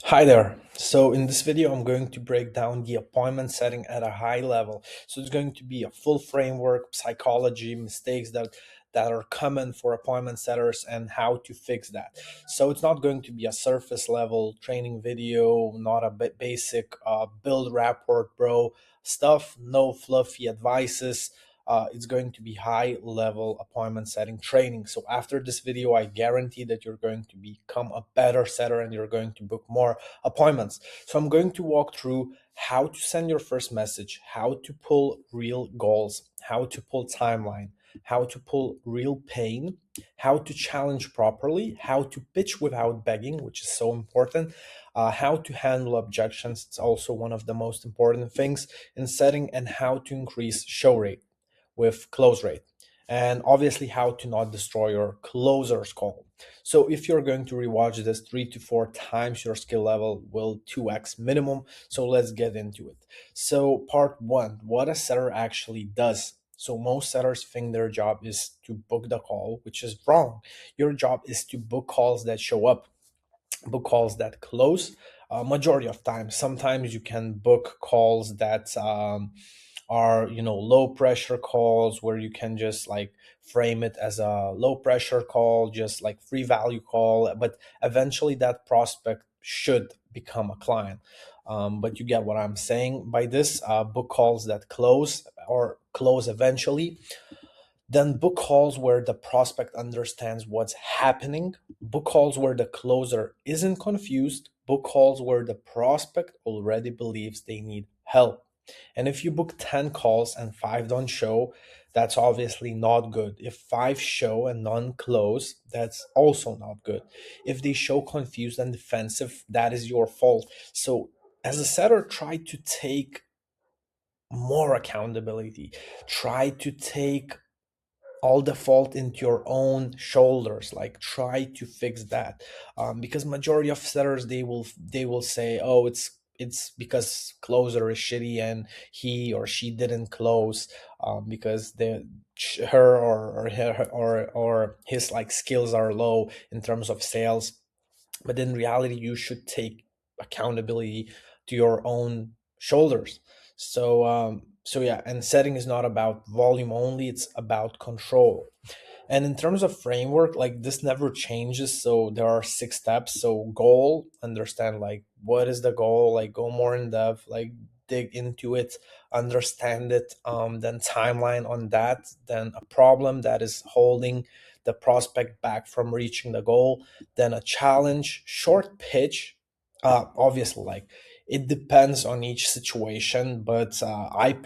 Hi there. So in this video, I'm going to break down the appointment setting at a high level. So it's going to be a full framework, psychology, mistakes that are common for appointment setters and how to fix that. So it's not going to be a surface level training video, not a basic build rapport bro stuff, no fluffy advices. It's going to be high level appointment setting training. So after this video, I guarantee that you're going to become a better setter and you're going to book more appointments. So I'm going to walk through how to send your first message, how to pull real goals, how to pull timeline, how to pull real pain, how to challenge properly, how to pitch without begging, which is so important, how to handle objections. It's also one of the most important things in setting, and how to increase show rate with close rate, and obviously how to not destroy your closer's call. So if you're going to rewatch this 3 to 4 times, your skill level will 2x minimum. So let's get into it. So part one, what a setter actually does. So most setters think their job is to book the call, which is wrong. Your job is to book calls that show up, book calls that close. Majority of times, sometimes you can book calls that are low pressure calls, where you can just like frame it as a low pressure call, just like free value call, but eventually that prospect should become a client. But you get what I'm saying by this. Book calls that close or close eventually, then book calls where the prospect understands what's happening, book calls where the closer isn't confused, book calls where the prospect already believes they need help. And if you book 10 calls and 5 don't show, that's obviously not good. If 5 show and none close, that's also not good. If they show confused and defensive, that is your fault. So as a setter, try to take more accountability. Try to take all the fault into your own shoulders, like try to fix that. Because majority of setters, they will say, oh, it's because closer is shitty and he or she didn't close, because her or his like skills are low in terms of sales. But in reality, you should take accountability to your own shoulders. So yeah, and setting is not about volume only, it's about control. And in terms of framework, like this never changes. So there are 6 steps. So goal, understand like what is the goal, like go more in depth, like dig into it, understand it. Then timeline on that, then a problem that is holding the prospect back from reaching the goal, then a challenge, short pitch. Obviously, like it depends on each situation, but I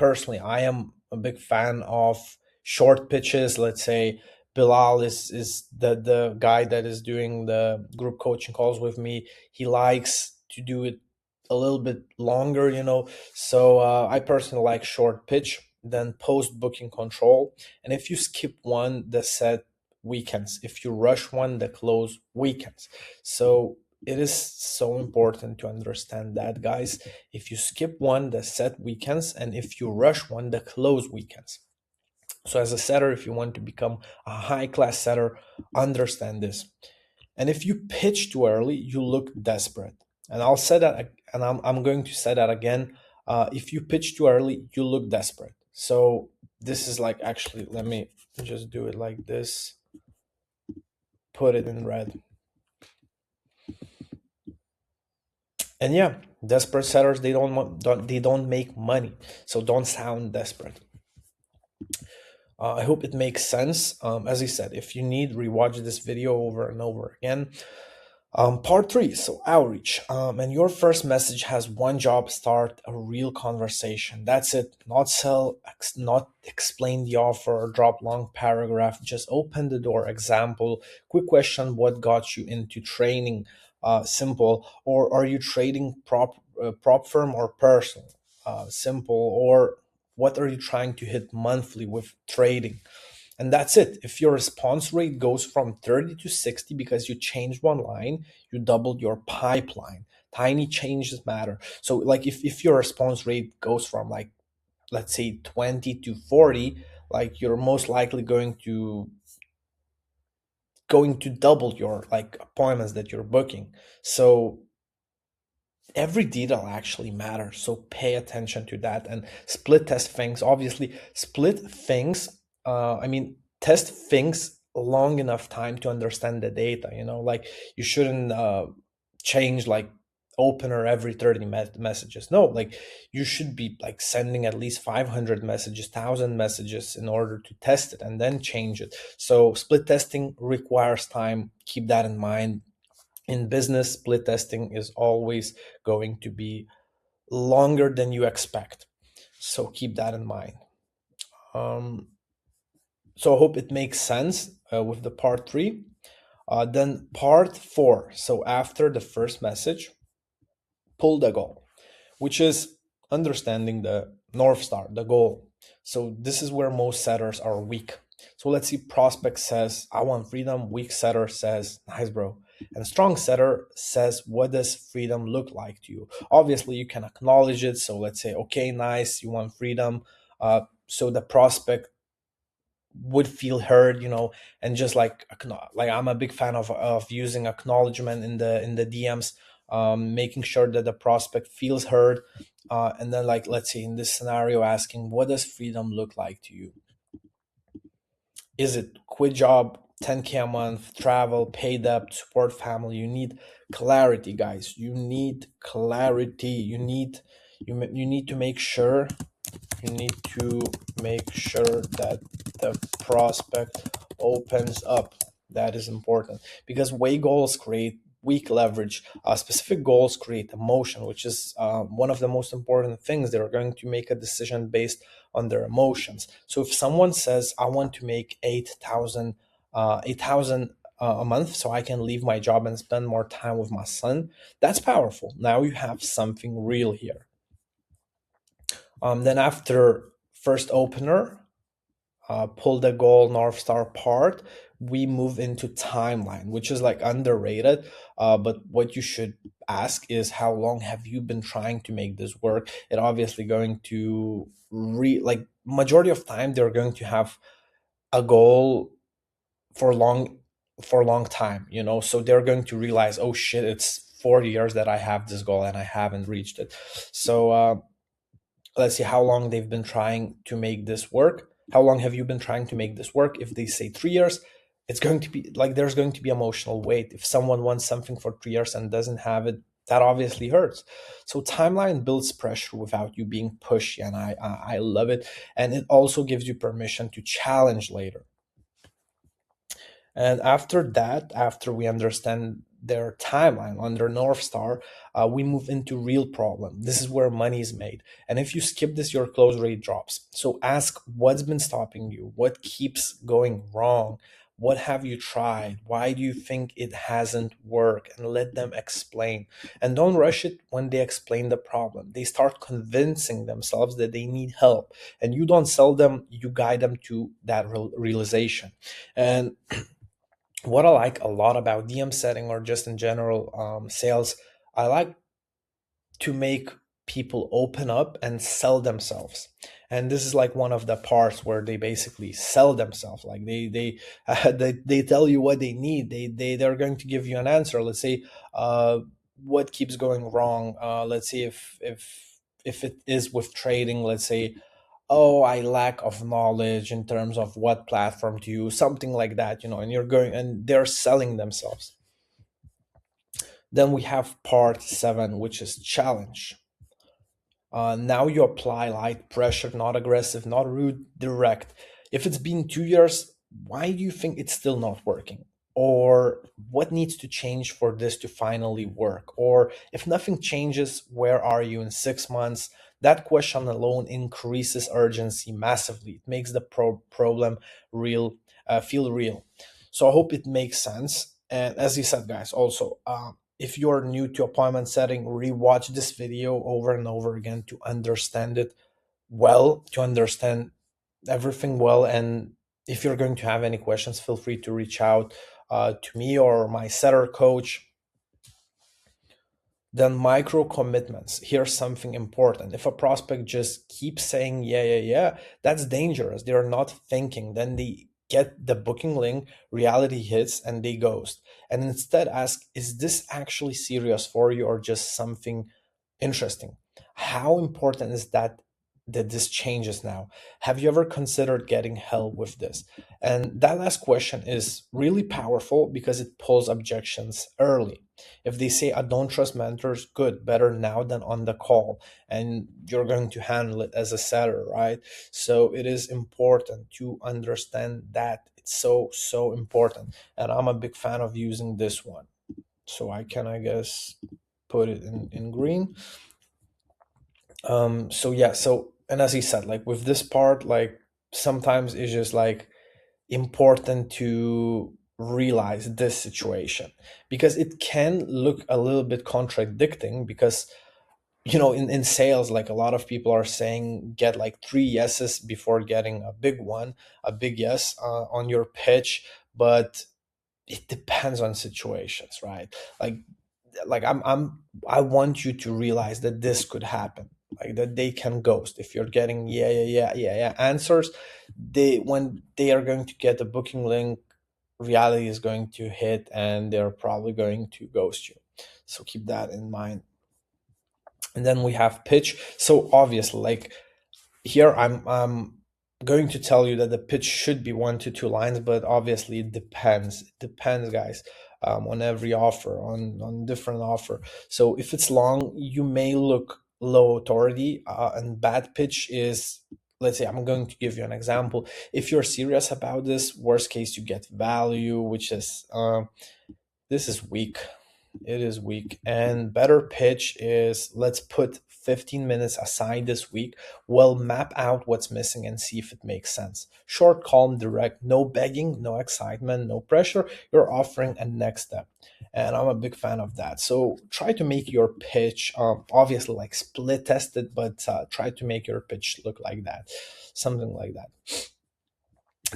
am a big fan of short pitches. Let's say Bilal is the guy that is doing the group coaching calls with me. He likes to do it a little bit longer, So I personally like short pitch, then post booking control. And if you skip one, the set weekends. If you rush one, the close weekends. So it is so important to understand that, guys. If you skip one, the set weekends, and if you rush one, the close weekends. So, as a setter, if you want to become a high class setter, understand this. And if you pitch too early, you look desperate. And I'll say that, and I'm going to say that again. If you pitch too early, you look desperate. So, this is like, actually, let me just do it like this, put it in red. And yeah, desperate sellers, they don't make money. So, don't sound desperate. I hope it makes sense. As I said, if you need, rewatch this video over and over again. Part three, so outreach. And your first message has one job: start a real conversation. That's it. Not sell, not explain the offer or drop long paragraph. Just open the door. Example, quick question: what got you into training? Simple. Or are you trading prop firm or personal? Simple. Or what are you trying to hit monthly with trading? And that's it. If your response rate goes from 30 to 60 because you changed one line, you doubled your pipeline. Tiny changes matter. So like if your response rate goes from like, let's say 20 to 40, like you're most likely going to double your like appointments that you're booking. So every detail actually matters, so pay attention to that. And split test things, obviously split things, I mean test things long enough time to understand the data, like you shouldn't change like opener every 30 messages. No, like you should be like sending at least 500 messages, 1000 messages in order to test it and then change it. So split testing requires time, keep that in mind. In business, split testing is always going to be longer than you expect. So keep that in mind. Um, so I hope it makes sense with the part three. Then part four. So after the first message, pull the goal, which is understanding the North Star, the goal. So this is where most setters are weak. So let's see, prospect says, I want freedom. Weak setter says, nice, bro. And strong setter says, what does freedom look like to you? Obviously, you can acknowledge it. So let's say, okay, nice, you want freedom. So the prospect would feel heard, and just like I'm a big fan of using acknowledgement in the DMs, making sure that the prospect feels heard, and then like let's say in this scenario, asking what does freedom look like to you? Is it quit job, 10K a month, travel, pay debt, support family? You need clarity, guys. You need clarity. You need to make sure you need to make sure that the prospect opens up. That is important because way goals create weak leverage. Specific goals create emotion, which is one of the most important things. They're going to make a decision based on their emotions. So if someone says, I want to make 8,000 a month so I can leave my job and spend more time with my son, that's powerful. Now you have something real here. Then after first opener, pull the goal North Star part, we move into timeline, which is like underrated. But what you should ask is, how long have you been trying to make this work? It obviously going to like majority of time they're going to have a goal for long for a long time, so they're going to realize, oh shit, it's 4 years that I have this goal and I haven't reached it. So let's see how long they've been trying to make this work. How long have you been trying to make this work? If they say 3 years, it's going to be like there's going to be emotional weight. If someone wants something for 3 years and doesn't have it, that obviously hurts. So timeline builds pressure without you being pushy, and I love it. And it also gives you permission to challenge later. And after that, after we understand their timeline on their North Star, we move into real problem. This is where money is made. And if you skip this, your close rate drops. So ask what's been stopping you? What keeps going wrong? What have you tried? Why do you think it hasn't worked? And let them explain. And don't rush it when they explain the problem. They start convincing themselves that they need help. And you don't sell them, you guide them to that realization. And what I like a lot about DM setting or just in general sales, I like to make people open up and sell themselves. And this is like one of the parts where they basically sell themselves. Like they tell you what they need. They're going to give you an answer. Let's say what keeps going wrong. Let's see if it is with trading. Let's say, oh, I lack of knowledge in terms of what platform to use, something like that, and you're going and they're selling themselves. Then we have part seven, which is challenge. Now you apply light pressure, not aggressive, not rude, direct. If it's been 2 years, why do you think it's still not working? Or what needs to change for this to finally work? Or if nothing changes, where are you in 6 months? That question alone increases urgency massively. It makes the problem real, feel real. So I hope it makes sense. And as you said, guys, also, if you're new to appointment setting, rewatch this video over and over again to understand it well, to understand everything well. And if you're going to have any questions, feel free to reach out to me or my setter coach. Then micro commitments. Here's something important. If a prospect just keeps saying, yeah, yeah, yeah, that's dangerous. They're not thinking. Then they get the booking link, reality hits and they ghost. And instead ask, is this actually serious for you or just something interesting? How important is that this changes now? Have you ever considered getting help with this? And that last question is really powerful because it pulls objections early. If they say, I don't trust mentors, good, better now than on the call. And you're going to handle it as a seller, right? So it is important to understand that. It's so, so important. And I'm a big fan of using this one. So I can, I guess, put it in green. So yeah, so and as he said, like with this part, like sometimes it's just like important to realize this situation because it can look a little bit contradicting because in sales, like a lot of people are saying get like three yeses before getting a big one, a big yes on your pitch. But it depends on situations, right? like I want you to realize that this could happen, like that they can ghost if you're getting yeah answers. They, when they are going to get the booking link, reality is going to hit and they're probably going to ghost you. So keep that in mind. And then we have pitch. So obviously, like here I'm going to tell you that the pitch should be 1 to 2 lines, but obviously it depends, guys, on every offer, on different offer. So if it's long, you may look low authority, and bad pitch is, let's say, I'm going to give you an example. If you're serious about this, worst case you get value, which is this is weak. It is weak. And better pitch is, let's put 15 minutes aside this week. We'll map out what's missing and see if it makes sense. Short, calm, direct, no begging, no excitement, no pressure. You're offering a next step. And I'm a big fan of that. So try to make your pitch, obviously, like split tested, but try to make your pitch look like that, something like that.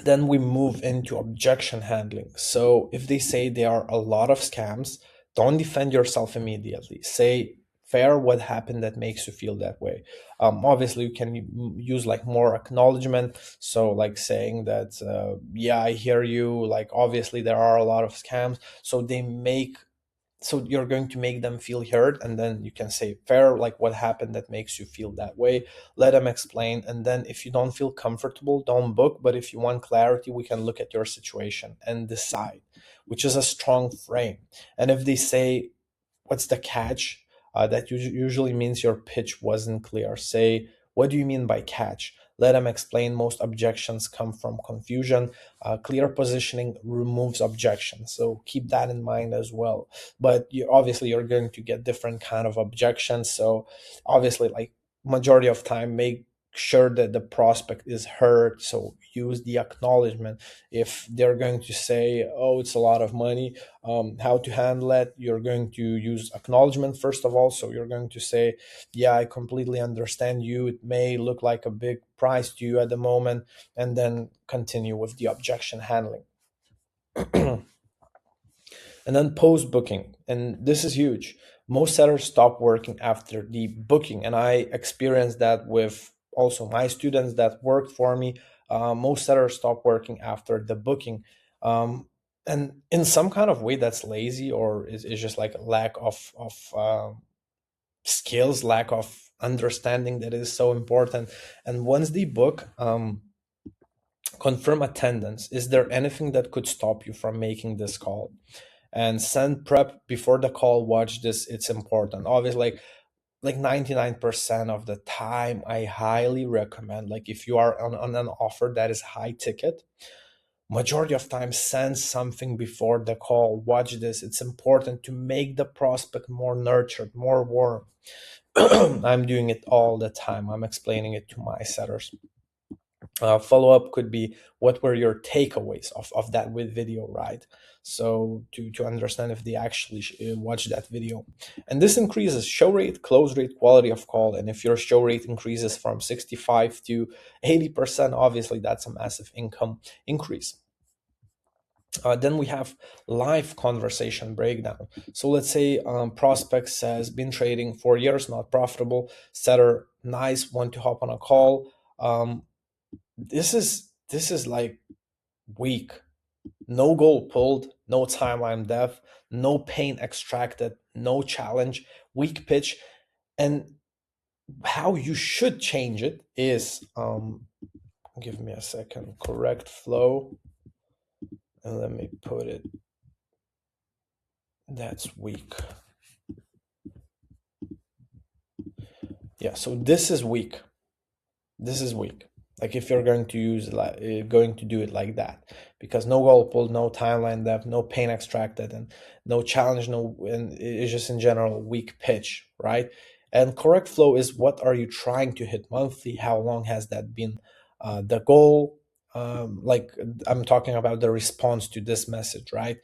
Then we move into objection handling. So if they say there are a lot of scams, don't defend yourself immediately. Say, fair, what happened that makes you feel that way. Obviously, you can use like more acknowledgement. So like saying that, yeah, I hear you. Like obviously there are a lot of scams. So they make, so you're going to make them feel heard, and then you can say, fair, like what happened that makes you feel that way. Let them explain, and then if you don't feel comfortable, don't book. But if you want clarity, we can look at your situation and decide, which is a strong frame. And if they say, what's the catch, that usually means your pitch wasn't clear. Say, what do you mean by catch? Let them explain. Most objections come from confusion. Clear positioning removes objections, so keep that in mind as well. But you obviously you're going to get different kind of objections. So obviously, like majority of time, make sure that the prospect is heard. So use the acknowledgement. If they're going to say, oh, it's a lot of money, how to handle it, you're going to use acknowledgement first of all. So you're going to say, yeah, I completely understand you, it may look like a big price to you at the moment, and then continue with the objection handling. And then post booking, and this is huge. Most sellers stop working after the booking, and I experienced that with also my students that worked for me. Most sellers stop working after the booking, and in some kind of way that's lazy, or is just like a lack of skills, lack of understanding that is so important. And once they book, confirm attendance. Is there anything that could stop you from making this call? And send prep before the call. Watch this, it's important. Obviously, like 99% of the time, I highly recommend, like if you are on an offer that is high ticket, majority of time send something before the call. Watch this, it's important to make the prospect more nurtured, more warm. I'm doing it all the time, I'm explaining it to my setters. Follow-up could be, what were your takeaways of that with video, right? So to understand if they actually watch that video. And this increases show rate, close rate, quality of call. And if your show rate increases from 65 to 80%, obviously that's a massive income increase. Then we have live conversation breakdown. So let's say prospect says, been trading 4 years, not profitable. Setter, nice, want to hop on a call. This is like weak. No goal pulled, no timeline depth, no pain extracted, no challenge, weak pitch. And how you should change it is, give me a second, correct flow, and let me put it, that's weak. Yeah, so this is weak. This is weak. Like if you're going to use like going to do it like that, because no goal pulled, no timeline depth, no pain extracted, and no challenge, no, and it's just in general weak pitch, right? And correct flow is what are you trying to hit monthly? How long has that been the goal? Like I'm talking about the response to this message, right?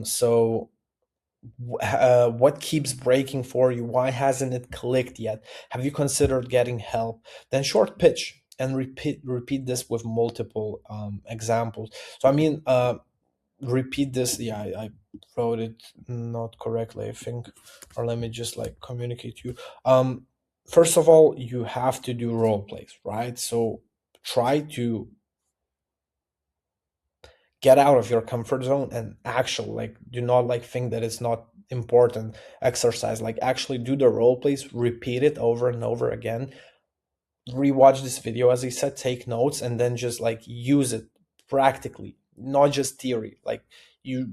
So what keeps breaking for you? Why hasn't it clicked yet? Have you considered getting help? Then short pitch and repeat this with multiple examples. So I mean, repeat this. Yeah, I wrote it not correctly, I think, or let me just like communicate to you. First of all, you have to do role plays, right? So try to get out of your comfort zone and actually like do not like think that it's not important exercise. Like actually do the role plays, repeat it over and over again, rewatch this video as I said, take notes, and then just like use it practically, not just theory. Like you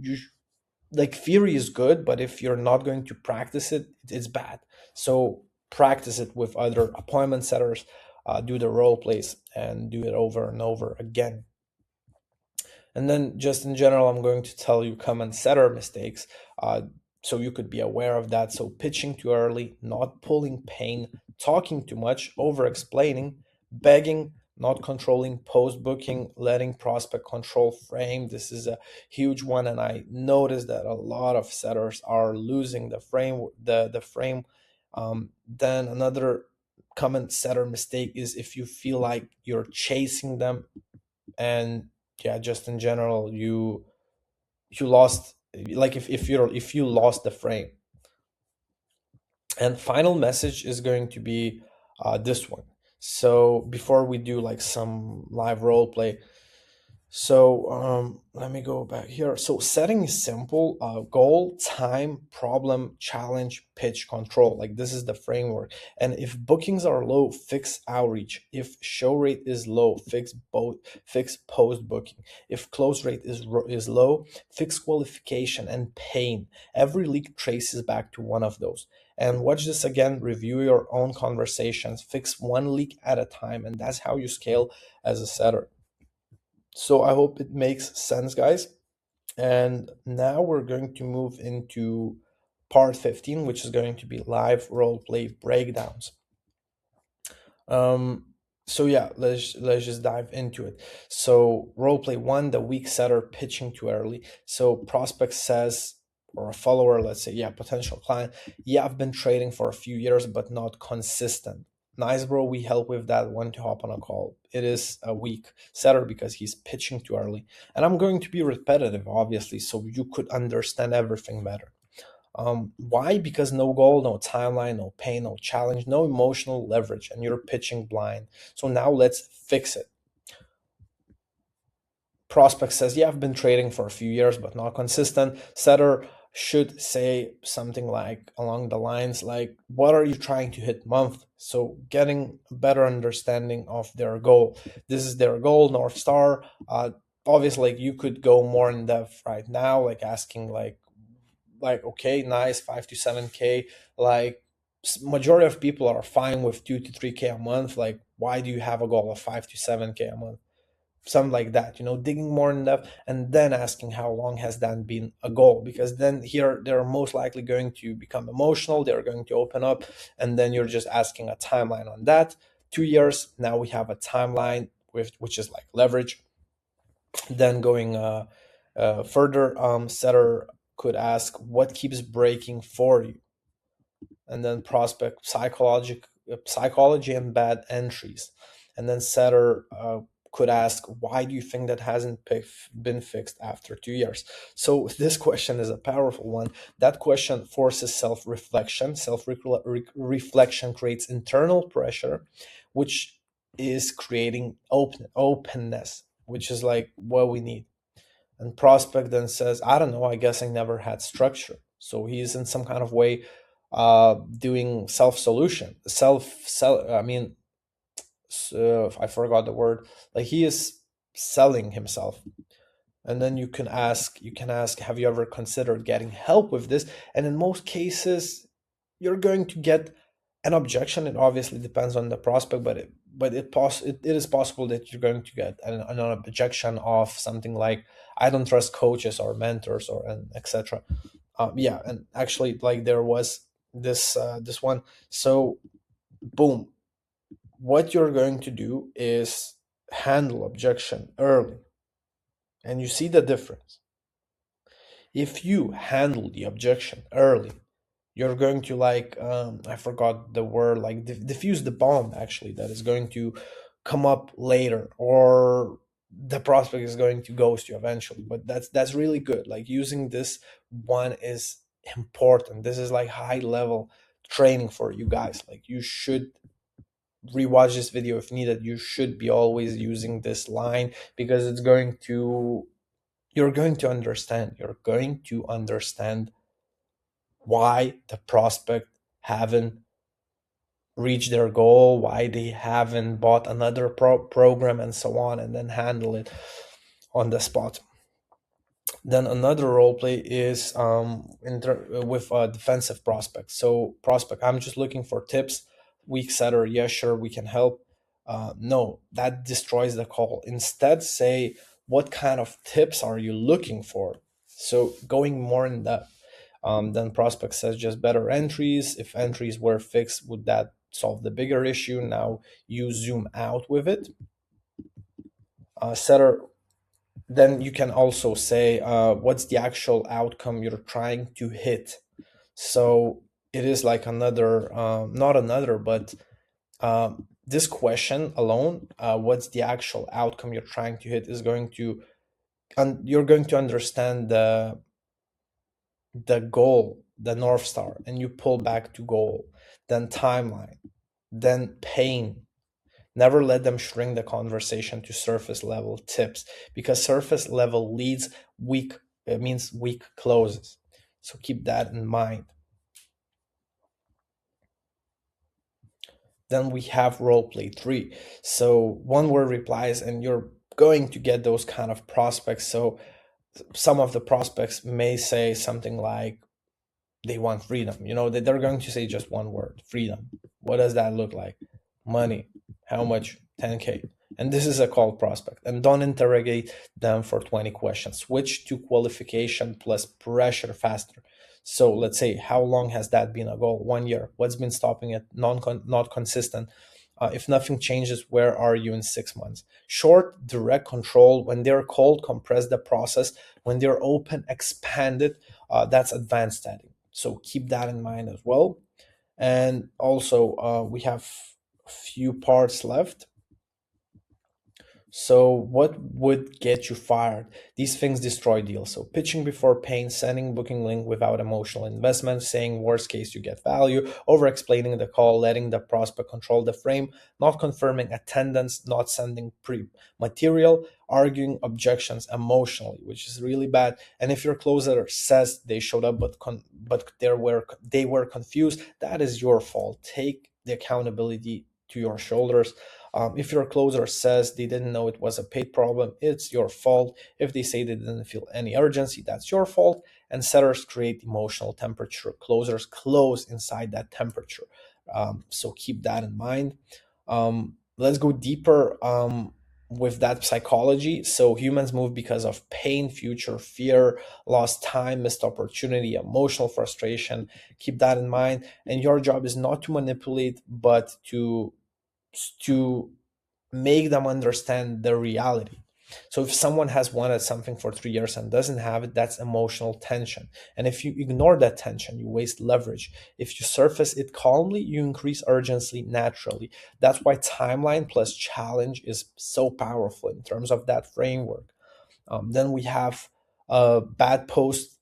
like theory is good, but if you're not going to practice it, it's bad. So practice it with other appointment setters, do the role plays and do it over and over again. And then just in general, I'm going to tell you common setter mistakes, so you could be aware of that. So pitching too early, not pulling pain, talking too much, over explaining, begging, not controlling post booking, letting prospect control frame. This is a huge one, and I noticed that a lot of setters are losing the frame. The frame. Then another common setter mistake is if you feel like you're chasing them, and yeah, just in general, you lost, like if you lost the frame. And final message is going to be this one. So before we do like some live role play, so let me go back here. So setting is simple: goal, time, problem, challenge, pitch, control. Like this is the framework. And if bookings are low, fix outreach. If show rate is low, fix post booking. If close rate is low, fix qualification and pain. Every leak traces back to one of those. And watch this again. Review your own conversations. Fix one leak at a time, and that's how you scale as a setter. So I hope it makes sense, guys. And now we're going to move into part 15, which is going to be live role play breakdowns. Um, so yeah, let's just dive into it. So role play one, the weak setter pitching too early. So prospect says, or a follower, let's say, yeah, potential client, yeah, I've been trading for a few years, but not consistent. Nice, bro. We help with that one to hop on a call. It is a weak setter because he's pitching too early. And I'm going to be repetitive, obviously, so you could understand everything better. Why? Because no goal, no timeline, no pain, no challenge, no emotional leverage, and you're pitching blind. So now let's fix it. Prospect says, yeah, I've been trading for a few years, but not consistent. Setter should say something like along the lines like, what are you trying to hit month? So getting a better understanding of their goal. This is their goal, North Star. Obviously, like, you could go more in depth right now, like asking like okay, nice, 5 to 7K. Like majority of people are fine with 2 to 3K a month. Like why do you have a goal of 5 to 7K a month? Something like that, digging more in depth, and then asking how long has that been a goal, because then here they're most likely going to become emotional, they're going to open up, and then you're just asking a timeline on that. 2 years, now we have a timeline with which is like leverage. Then going further, setter could ask what keeps breaking for you, and then prospect psychology and bad entries, and then setter could ask why do you think that hasn't been fixed after 2 years. So this question is a powerful one. That question forces self-reflection. Self-reflection creates internal pressure, which is creating openness, which is like what we need. And prospect then says, I don't know, I guess I never had structure. So he's in some kind of way doing self solution, I mean, I forgot the word. Like he is selling himself. And then you can ask, have you ever considered getting help with this? And in most cases, you're going to get an objection. It obviously depends on the prospect, but it is possible that you're going to get an objection of something like, I don't trust coaches or mentors or and etc. Yeah, and actually, like there was this one. So boom, what you're going to do is handle objection early, and you see the difference. If you handle the objection early, you're going to like I forgot the word, like diffuse the bomb actually that is going to come up later, or the prospect is going to ghost you eventually. But that's really good. Like using this one is important. This is like high level training for you guys. Like you should rewatch this video if needed. You should be always using this line, because you're going to understand why the prospect haven't reached their goal, why they haven't bought another program, and so on, and then handle it on the spot. Then another role play is with defensive prospects. So prospect, I'm just looking for tips. Weak setter, yeah, sure, we can help. No, that destroys the call. Instead, say, what kind of tips are you looking for? So going more in depth. Then prospect says just better entries. If entries were fixed, would that solve the bigger issue? Now you zoom out with it. Setter, then you can also say, what's the actual outcome you're trying to hit? So it is like another, not another, but this question alone, what's the actual outcome you're trying to hit, is going to, and you're going to understand the goal, the North Star, and you pull back to goal, then timeline, then pain. Never let them shrink the conversation to surface level tips, because surface level leads weak, it means weak closes. So keep that in mind. Then we have role play 3. So one word replies, and you're going to get those kind of prospects. So some of the prospects may say something like, they want freedom. That they're going to say just one word, freedom. What does that look like? Money. How much? 10K. And this is a called prospect. And don't interrogate them for 20 questions. Switch to qualification plus pressure faster. So let's say, how long has that been a goal? 1 year. What's been stopping it? Not consistent. If nothing changes, where are you in 6 months? Short, direct control. When they're cold, compress the process. When they're open, expand it. That's advanced setting. So keep that in mind as well. And also, we have a few parts left. So what would get you fired? These things destroy deals. So pitching before pain, sending booking link without emotional investment, saying worst case you get value, over explaining the call, letting the prospect control the frame, not confirming attendance, not sending pre-material, arguing objections emotionally, which is really bad. And if your closer says they showed up but they were confused, that is your fault. Take the accountability to your shoulders. If your closer says they didn't know it was a paid problem, it's your fault. If they say they didn't feel any urgency, that's your fault. And setters create emotional temperature. Closers close inside that temperature. So keep that in mind. Let's go deeper with that psychology. So humans move because of pain, future fear, lost time, missed opportunity, emotional frustration. Keep that in mind. And your job is not to manipulate, but to make them understand the reality. So if someone has wanted something for 3 years and doesn't have it, that's emotional tension. And if you ignore that tension, you waste leverage. If you surface it calmly, you increase urgency naturally. That's why timeline plus challenge is so powerful in terms of that framework. Then we have bad post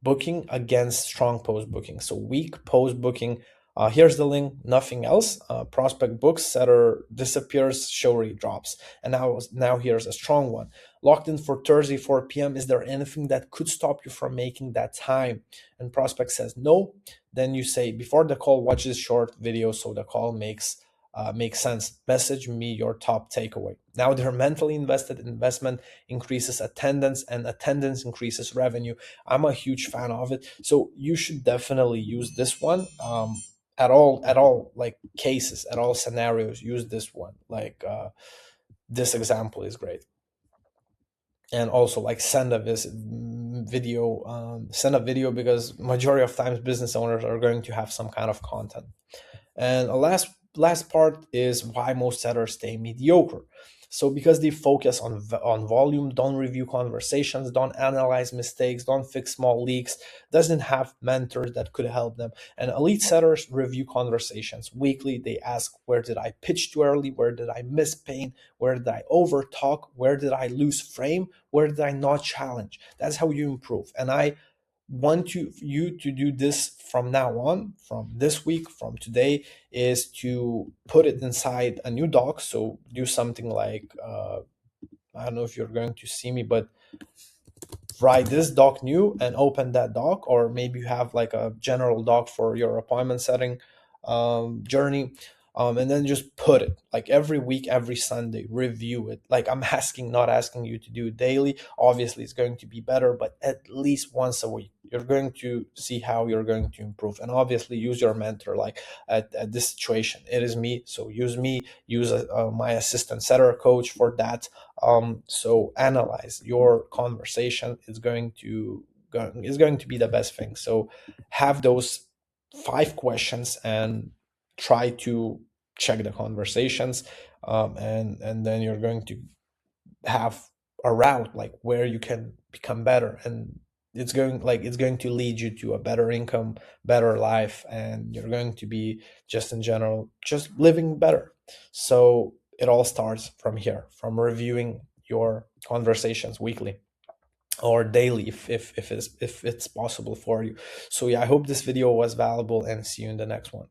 booking against strong post booking. So weak post booking Here's the link, nothing else. Prospect books, setter disappears, show rate drops. And now here's a strong one. Locked in for Thursday 4 p.m. Is there anything that could stop you from making that time? And prospect says no. Then you say, before the call, watch this short video so the call makes sense. Message me your top takeaway. Now they're mentally invested. Investment increases attendance, and attendance increases revenue. I'm a huge fan of it. So you should definitely use this one. At all like cases, at all scenarios, use this one. Like this example is great. And also like send a video, send a video, because majority of times business owners are going to have some kind of content. And a last part is why most sellers stay mediocre. So because they focus on volume, don't review conversations, don't analyze mistakes, don't fix small leaks, doesn't have mentors that could help them. And elite sellers review conversations weekly. They ask, where did I pitch too early? Where did I miss pain? Where did I over talk? Where did I lose frame? Where did I not challenge? That's how you improve. And I want you to do this from now on, from this week, from today, is to put it inside a new doc. So do something like, I don't know if you're going to see me, but write this doc new and open that doc, or maybe you have like a general doc for your appointment setting journey, and then just put it like every week, every Sunday, review it. Like I'm not asking you to do it daily. Obviously it's going to be better, but at least once a week you're going to see how you're going to improve. And obviously use your mentor. Like at this situation, it is me, so use me, use my assistant setter coach for that. So analyze your conversation. Is going to be the best thing. So have those 5 questions and try to check the conversations, and then you're going to have a route like where you can become better, and it's going to lead you to a better income, better life, and you're going to be just in general just living better. So it all starts from here, from reviewing your conversations weekly or daily, if it's possible for you. So yeah, I hope this video was valuable, and see you in the next one.